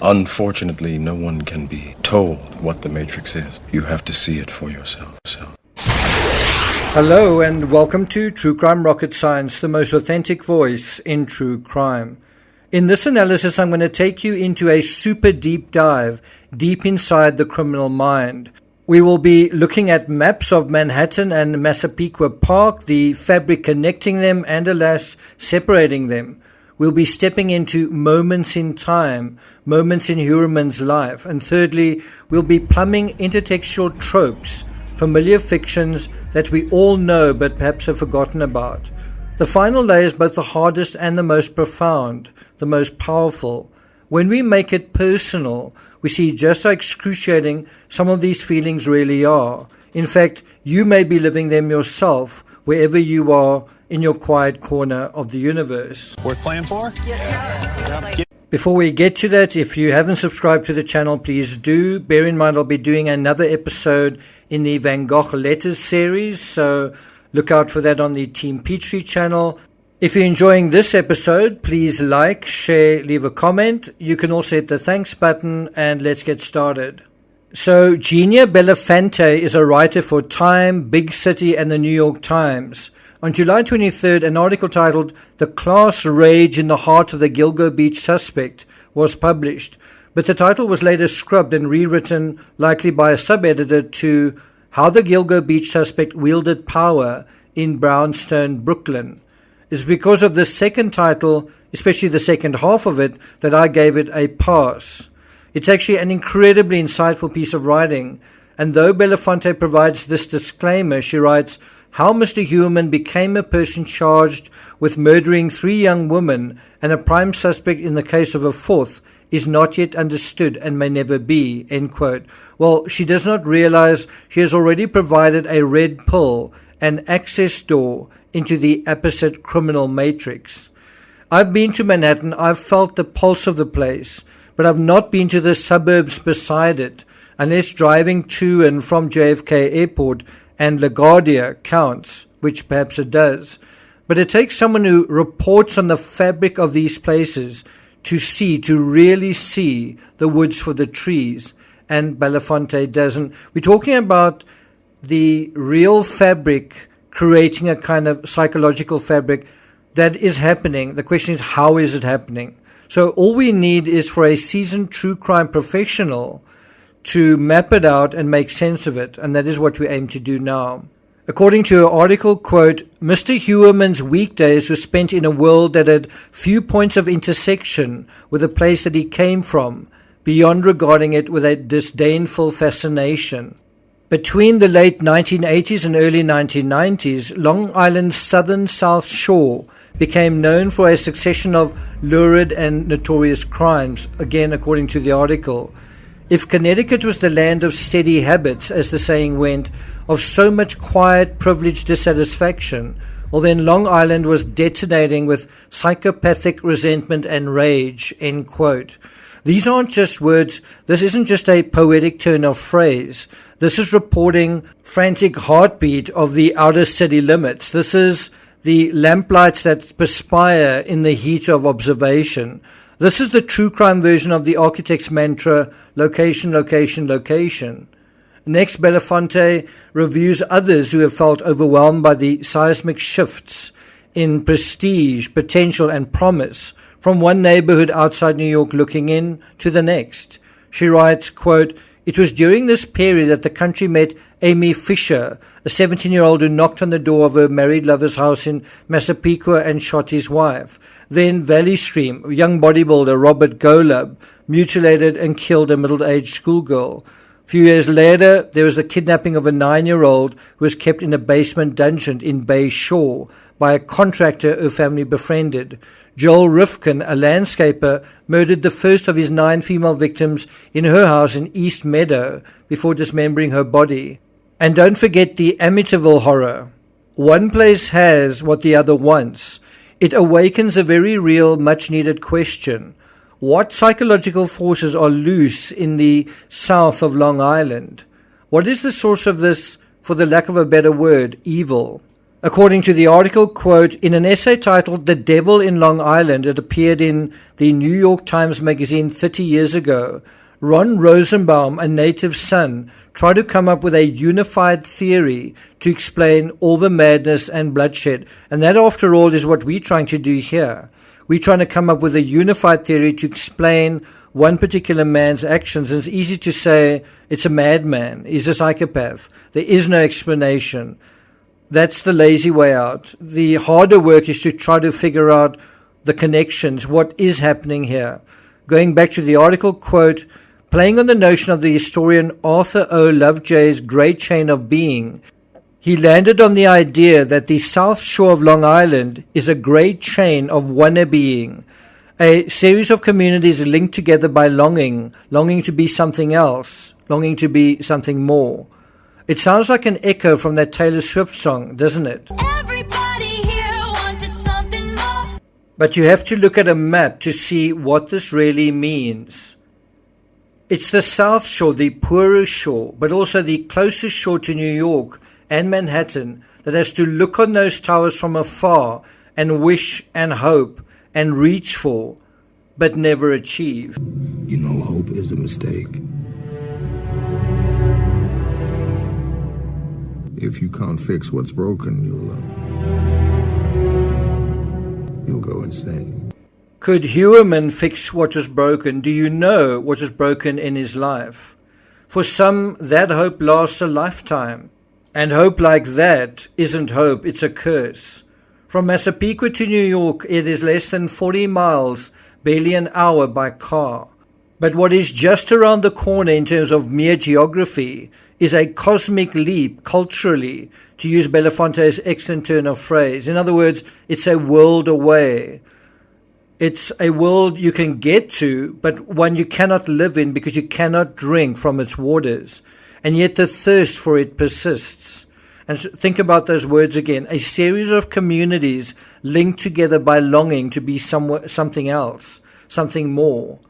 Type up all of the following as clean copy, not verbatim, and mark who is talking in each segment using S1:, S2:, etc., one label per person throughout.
S1: Unfortunately, no one can be told what the Matrix is. You have to see it for yourself.
S2: Hello and welcome to True Crime Rocket Science, the most authentic voice in true crime. In this analysis, I'm going to take you into a super deep dive deep inside the criminal mind. We will be looking at maps of Manhattan and Massapequa Park, the fabric connecting them and, alas, separating them. We'll be stepping into moments in time, moments in Heuermann's life. And thirdly, we'll be plumbing intertextual tropes, familiar fictions that we all know but perhaps have forgotten about. The final layer is both the hardest and the most profound, the most powerful. When we make it personal, we see just how excruciating some of these feelings really are. In fact, you may be living them yourself, wherever you are in your quiet corner of the universe.
S3: Worth playing for?
S4: Yes.
S2: Before we get to that, if you haven't subscribed to the channel, please do. Bear in mind I'll be doing another episode in the Van Gogh Letters series, so look out for that on the Team Peachtree channel. If you're enjoying this episode, please like, share, leave a comment. You can also hit the thanks button, and let's get started. So, Genia Bellafante is a writer for Time, Big City, and the New York Times. On July 23rd, an article titled "The Class Rage in the Heart of the Gilgo Beach Suspect" was published, but the title was later scrubbed and rewritten, likely by a sub-editor, to "How the Gilgo Beach Suspect Wielded Power in Brownstone, Brooklyn." It's because of the second title, especially the second half of it, that I gave it a pass. It's actually an incredibly insightful piece of writing, and though Bellafante provides this disclaimer, she writes, "How Mr. Heuermann became a person charged with murdering 3 young women and a prime suspect in the case of a 4th is not yet understood and may never be," end quote. Well, she does not realize she has already provided a red pill, an access door into the apposite criminal matrix. I've been to Manhattan, I've felt the pulse of the place, but I've not been to the suburbs beside it, unless driving to and from JFK Airport and LaGuardia counts, which perhaps it does. But it takes someone who reports on the fabric of these places to really see the woods for the trees, and Bellafante doesn't. We're talking about the real fabric creating a kind of psychological fabric that is happening. The question is, how is it happening? So all we need is for a seasoned true crime professional to map it out and make sense of it, and that is what we aim to do now. According to her article, quote, "Mr. Heuermann's weekdays were spent in a world that had few points of intersection with the place that he came from, beyond regarding it with a disdainful fascination. Between the late 1980s and early 1990s, Long Island's southern South Shore became known for a succession of lurid and notorious crimes," again according to the article. If Connecticut was the land of steady habits, as the saying went, of so much quiet, privileged dissatisfaction, well then Long Island was detonating with psychopathic resentment and rage, end quote. These aren't just words, this isn't just a poetic turn of phrase. This is reporting frantic heartbeat of the outer city limits. This is the lamplights that perspire in the heat of observation. This is the true crime version of the architect's mantra, location, location, location. Next, Bellafante reviews others who have felt overwhelmed by the seismic shifts in prestige, potential, and promise from one neighborhood outside New York looking in to the next. She writes, quote, "It was during this period that the country met Amy Fisher, a 17-year-old who knocked on the door of her married lover's house in Massapequa and shot his wife. Then Valley Stream, young bodybuilder Robert Golub mutilated and killed a middle-aged schoolgirl. A few years later, there was the kidnapping of a 9-year-old who was kept in a basement dungeon in Bay Shore by a contractor her family befriended. Joel Rifkin, a landscaper, murdered the first of his 9 female victims in her house in East Meadow before dismembering her body. And don't forget the Amityville horror. One place has what the other wants. It awakens a very real, much-needed question. What psychological forces are loose in the south of Long Island? What is the source of this, for the lack of a better word, evil? According to the article, quote, in an essay titled The Devil in Long Island, it appeared in the New York Times magazine 30 years ago, Ron Rosenbaum, a native son, tried to come up with a unified theory to explain all the madness and bloodshed. And that, after all, is what we're trying to do here. We're trying to come up with a unified theory to explain one particular man's actions. And it's easy to say it's a madman, he's a psychopath. There is no explanation. That's the lazy way out. The harder work is to try to figure out the connections, what is happening here. Going back to the article, quote, playing on the notion of the historian Arthur O. Lovejoy's Great Chain of Being, he landed on the idea that the South Shore of Long Island is a great chain of wannabeing, a series of communities linked together by longing to be something else, longing to be something more. It sounds like an echo from that Taylor Swift song, doesn't it?
S3: Everybody here wanted something more.
S2: But you have to look at a map to see what this really means. It's the South Shore, the poorer shore, but also the closest shore to New York and Manhattan that has to look on those towers from afar and wish and hope and reach for, but never achieve.
S4: You know, hope is a mistake. If you can't fix what's broken, you'll go insane.
S2: Could Heuermann fix what was broken? Do you know what was broken in his life? For some, that hope lasts a lifetime. And hope like that isn't hope, it's a curse. From Massapequa to New York, it is less than 40 miles, barely an hour by car. But what is just around the corner in terms of mere geography is a cosmic leap culturally, to use Belafonte's excellent turn of phrase. In other words, it's a world away. It's a world you can get to, but one you cannot live in because you cannot drink from its waters. And yet the thirst for it persists. And so think about those words again. A series of communities linked together by longing to be something else, something more.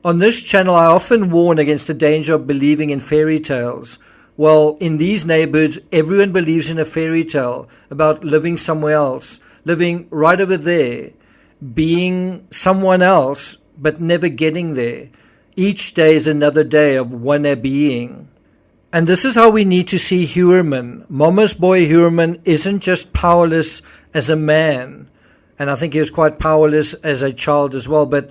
S2: On this channel, I often warn against the danger of believing in fairy tales. Well, in these neighborhoods, everyone believes in a fairy tale about living somewhere else, living right over there, being someone else, but never getting there. Each day is another day of wanna-being. And this is how we need to see Heuermann. Mama's boy Heuermann isn't just powerless as a man, and I think he was quite powerless as a child as well, but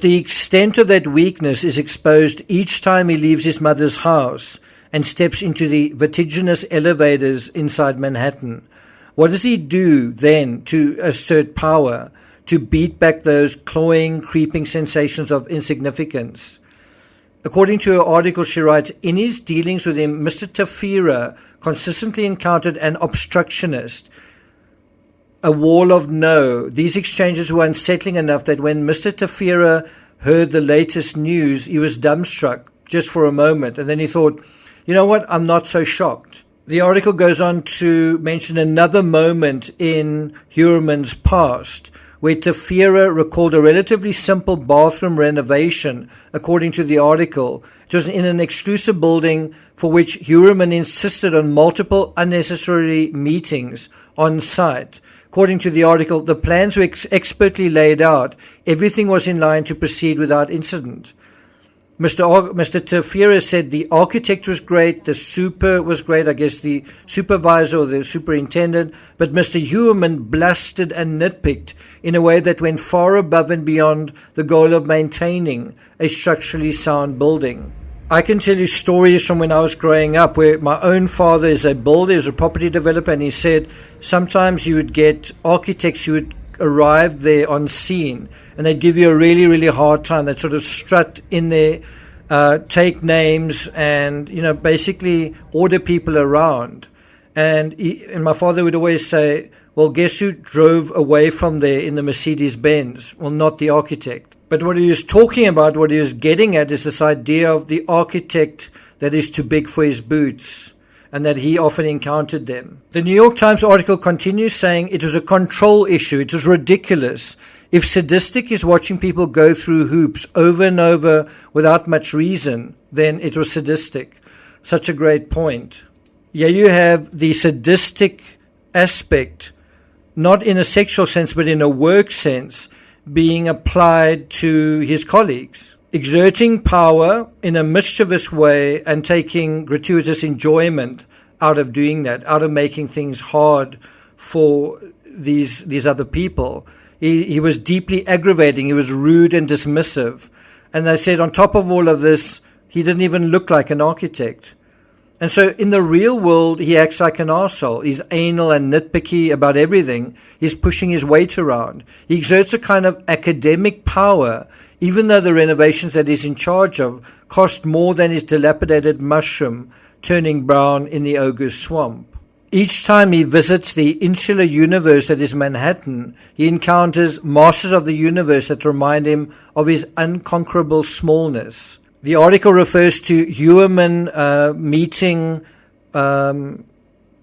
S2: the extent of that weakness is exposed each time he leaves his mother's house and steps into the vertiginous elevators inside Manhattan. What does he do then to assert power, to beat back those clawing, creeping sensations of insignificance? According to her article, she writes, in his dealings with him, Mr. Tafira consistently encountered an obstructionist, a wall of no. These exchanges were unsettling enough that when Mr. Tafira heard the latest news, he was dumbstruck just for a moment. And then he thought, you know what, I'm not so shocked. The article goes on to mention another moment in Heuermann's past, where Tafira recalled a relatively simple bathroom renovation, according to the article. It was in an exclusive building for which Heuermann insisted on multiple unnecessary meetings on site. According to the article, the plans were expertly laid out. Everything was in line to proceed without incident. Mr. Tafira said the architect was great, the super was great, I guess the supervisor or the superintendent, but Mr. Heuermann blustered and nitpicked in a way that went far above and beyond the goal of maintaining a structurally sound building. I can tell you stories from when I was growing up where my own father is a builder, is a property developer, and he said sometimes you would get architects who would arrive there on scene and they'd give you a really, really hard time. They'd sort of strut in there, take names and, basically order people around. And my father would always say, well, guess who drove away from there in the Mercedes-Benz? Well, not the architect. But what he was talking about, what he was getting at, is this idea of the architect that is too big for his boots, and that he often encountered them. The New York Times article continues saying it was a control issue. It was ridiculous. If sadistic is watching people go through hoops over and over without much reason, then it was sadistic. Such a great point. Here you have the sadistic aspect, not in a sexual sense, but in a work sense, being applied to his colleagues. Exerting power in a mischievous way and taking gratuitous enjoyment out of doing that, out of making things hard for these other people. He was deeply aggravating. He was rude and dismissive. And they said on top of all of this, he didn't even look like an architect. And so in the real world, he acts like an arsehole. He's anal and nitpicky about everything. He's pushing his weight around. He exerts a kind of academic power, even though the renovations that he's in charge of cost more than his dilapidated mushroom turning brown in the ogre's swamp. Each time he visits the insular universe that is Manhattan, he encounters masters of the universe that remind him of his unconquerable smallness. The article refers to Heuermann meeting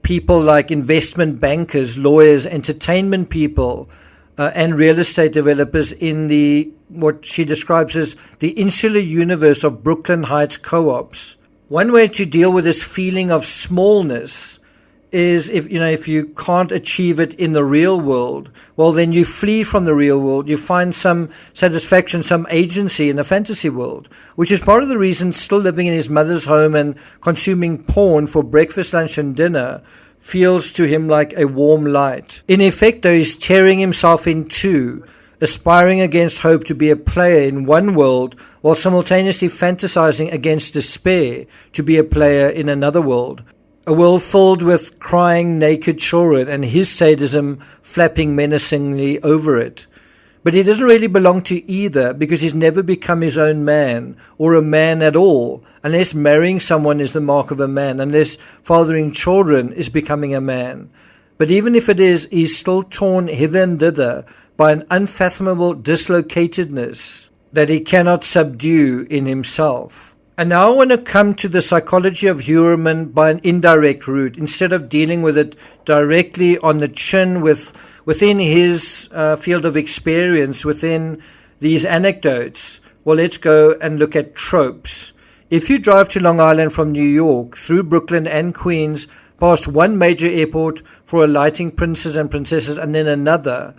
S2: people like investment bankers, lawyers, entertainment people, and real estate developers in the what she describes as the insular universe of Brooklyn Heights co-ops. One way to deal with this feeling of smallness is if you can't achieve it in the real world, well, then you flee from the real world. You find some satisfaction, some agency in the fantasy world, which is part of the reason still living in his mother's home and consuming porn for breakfast, lunch, and dinner feels to him like a warm light. In effect, though, he's tearing himself in two, aspiring against hope to be a player in one world while simultaneously fantasizing against despair to be a player in another world. A world filled with crying naked children and his sadism flapping menacingly over it. But he doesn't really belong to either because he's never become his own man or a man at all, unless marrying someone is the mark of a man, unless fathering children is becoming a man. But even if it is, he's still torn hither and thither by an unfathomable dislocatedness that he cannot subdue in himself. And now I want to come to the psychology of Heuermann by an indirect route, instead of dealing with it directly on the chin within his field of experience, within these anecdotes. Well, let's go and look at tropes. If you drive to Long Island from New York, through Brooklyn and Queens, past one major airport for alighting princes and princesses and then another,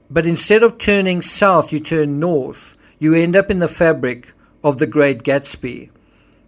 S2: but instead of turning south, you turn north, you end up in the fabric of the Great Gatsby.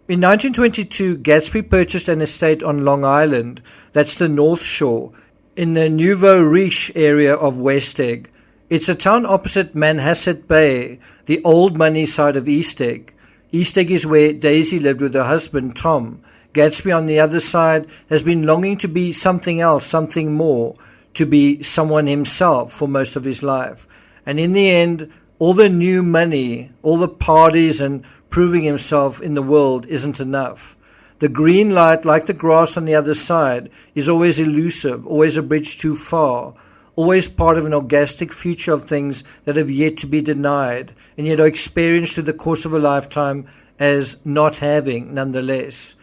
S2: In 1922, Gatsby purchased an estate on Long Island, that's the North Shore, in the Nouveau Riche area of West Egg. It's a town opposite Manhasset Bay, the old money side of East Egg. East Egg is where Daisy lived with her husband, Tom. Gatsby, on the other side, has been longing to be something else, something more, to be someone himself for most of his life. And in the end, all the new money, all the parties and proving himself in the world isn't enough. The green light, like the grass on the other side, is always elusive, always a bridge too far, always part of an orgastic future of things that have yet to be denied, and yet are experienced through the course of a lifetime as not having nonetheless.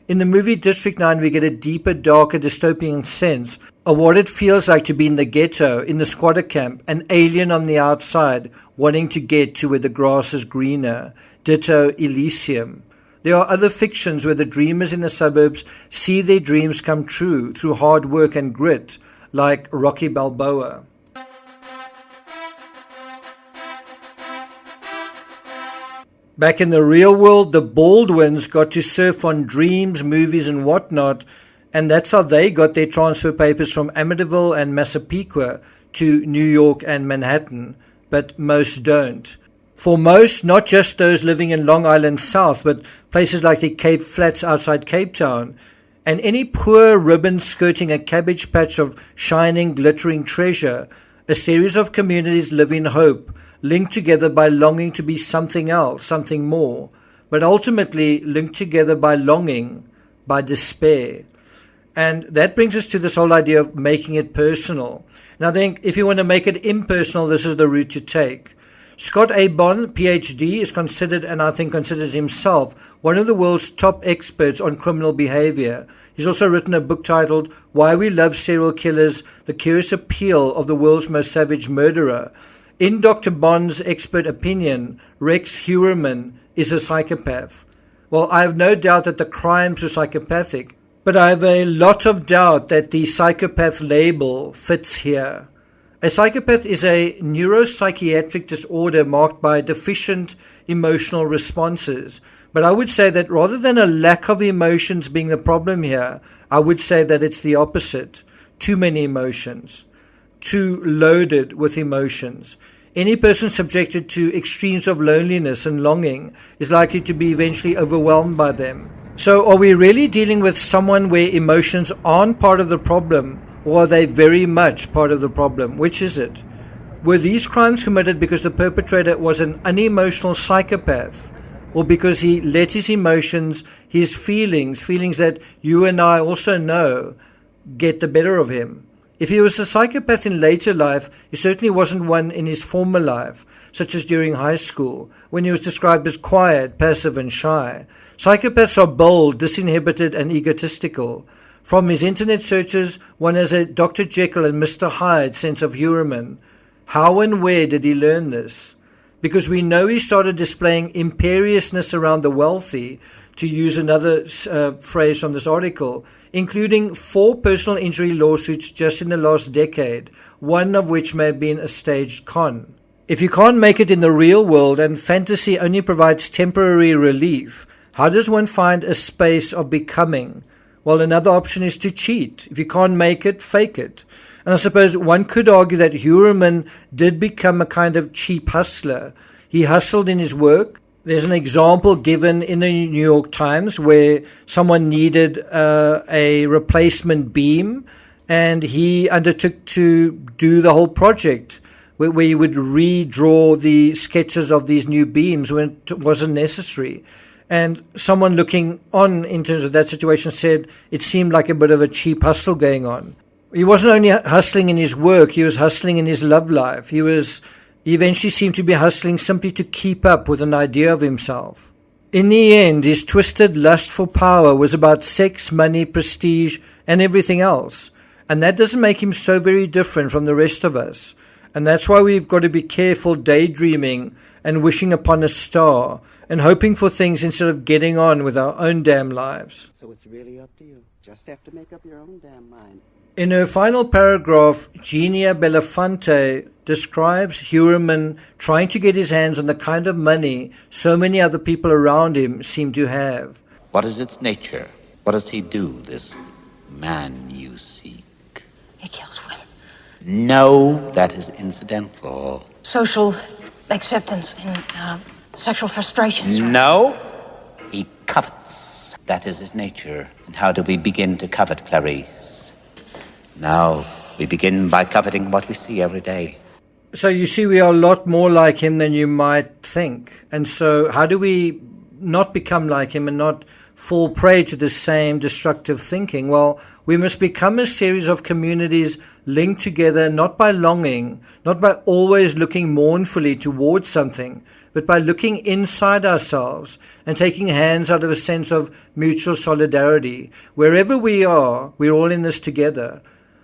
S2: In the movie District 9, we get a deeper, darker, dystopian sense of what it feels like to be in the ghetto, in the squatter camp, an alien on the outside, wanting to get to where the grass is greener. Ditto Elysium. There are other fictions where the dreamers in the suburbs see their dreams come true through hard work and grit, like Rocky Balboa. Back in the real world, the Baldwins got to surf on dreams, movies, and whatnot, and that's how they got their transfer papers from Amityville and Massapequa to New York and Manhattan, but most don't. For most, not just those living in Long Island South, but places like the Cape Flats outside Cape Town, and any poor ribbon skirting a cabbage patch of shining, glittering treasure, a series of communities live in hope, linked together by longing to be something else, something more, but ultimately linked together by longing, by despair. And that brings us to this whole idea of making it personal. And I think if you want to make it impersonal, this is the route to take. Scott A. Bond, PhD, is considered, and I think considers himself, one of the world's top experts on criminal behavior. He's also written a book titled Why We Love Serial Killers, The Curious Appeal of the World's Most Savage Murderer. In Dr. Bond's expert opinion, Rex Heuermann is a psychopath. Well, I have no doubt that the crimes were psychopathic, But I have a lot of doubt that the psychopath label fits here. A psychopath is a neuropsychiatric disorder marked by deficient emotional responses. But I would say that rather than a lack of emotions being the problem here, I would say that it's the opposite. Too many emotions. Too loaded with emotions. Any person subjected to extremes of loneliness and longing is likely to be eventually overwhelmed by them. So are we really dealing with someone where emotions aren't part of the problem, or are they very much part of the problem? Which is it? Were these crimes committed because the perpetrator was an unemotional psychopath, or because he let his emotions, his feelings that you and I also know, get the better of him? If he was a psychopath in later life, he certainly wasn't one in his former life, such as during high school, when he was described as quiet, passive, and shy. Psychopaths are bold, disinhibited, and egotistical. From his internet searches, one has a Dr. Jekyll and Mr. Hyde sense of Heuermann. How and where did he learn this? Because we know he started displaying imperiousness around the wealthy, to use another phrase from this article, including 4 personal injury lawsuits just in the last decade, one of which may have been a staged con. If you can't make it in the real world and fantasy only provides temporary relief, how does one find a space of becoming? Well, another option is to cheat. If you can't make it, fake it. And I suppose one could argue that Heuermann did become a kind of cheap hustler. He hustled in his work. There's an example given in the New York Times where someone needed a replacement beam, and he undertook to do the whole project where he would redraw the sketches of these new beams when it wasn't necessary. And someone looking on in terms of that situation said it seemed like a bit of a cheap hustle going on. He wasn't only hustling in his work, he was hustling in his love life. He eventually seemed to be hustling simply to keep up with an idea of himself. In the end, his twisted lust for power was about sex, money, prestige, and everything else. And that doesn't make him so very different from the rest of us. And that's why we've got to be careful daydreaming and wishing upon a star and hoping for things instead of getting on with our own damn lives.
S5: So it's really up to you. Just have to make up your own damn mind.
S2: In her final paragraph, Genia Belafonte describes Heuermann trying to get his hands on the kind of money so many other people around him seem to have.
S6: What is its nature? What does he do, this man you seek?
S7: He kills women.
S6: No, that is incidental.
S7: Social acceptance in sexual frustrations.
S6: No, he covets. That is his nature. And how do we begin to covet, Clarice? Now, we begin by coveting what we see every day.
S2: So you see, we are a lot more like him than you might think. And so how do we not become like him and not fall prey to the same destructive thinking? Well, we must become a series of communities linked together, not by longing, not by always looking mournfully towards something, but by looking inside ourselves and taking hands out of a sense of mutual solidarity. Wherever we are, we're all in this together.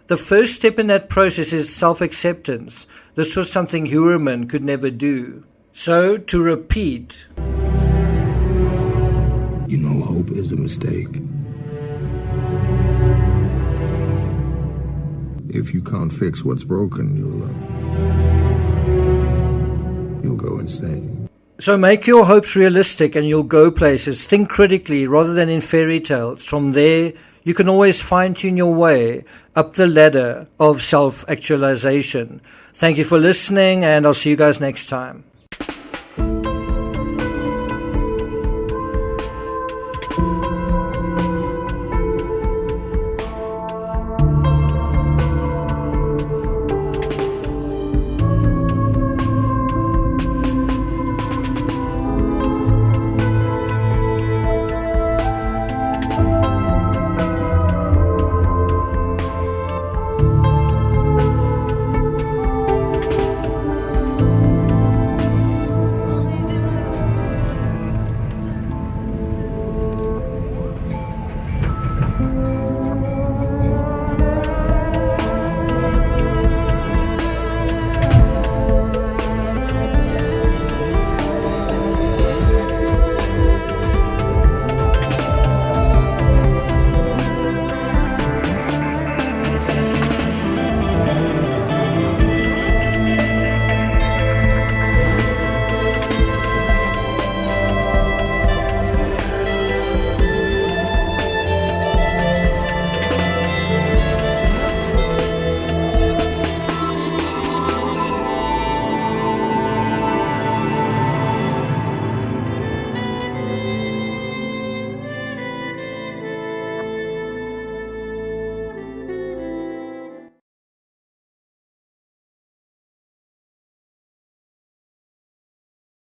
S2: The first step in that process is self-acceptance. This was something Heuermann could never do. So, to repeat,
S4: You know hope is a mistake. If you can't fix what's broken, you'll go insane.
S2: so make your hopes realistic and you'll go places. Think critically rather than in fairy tales. From there, you can always fine-tune your way up the ladder of self-actualization. Thank you for listening, and I'll see you guys next time.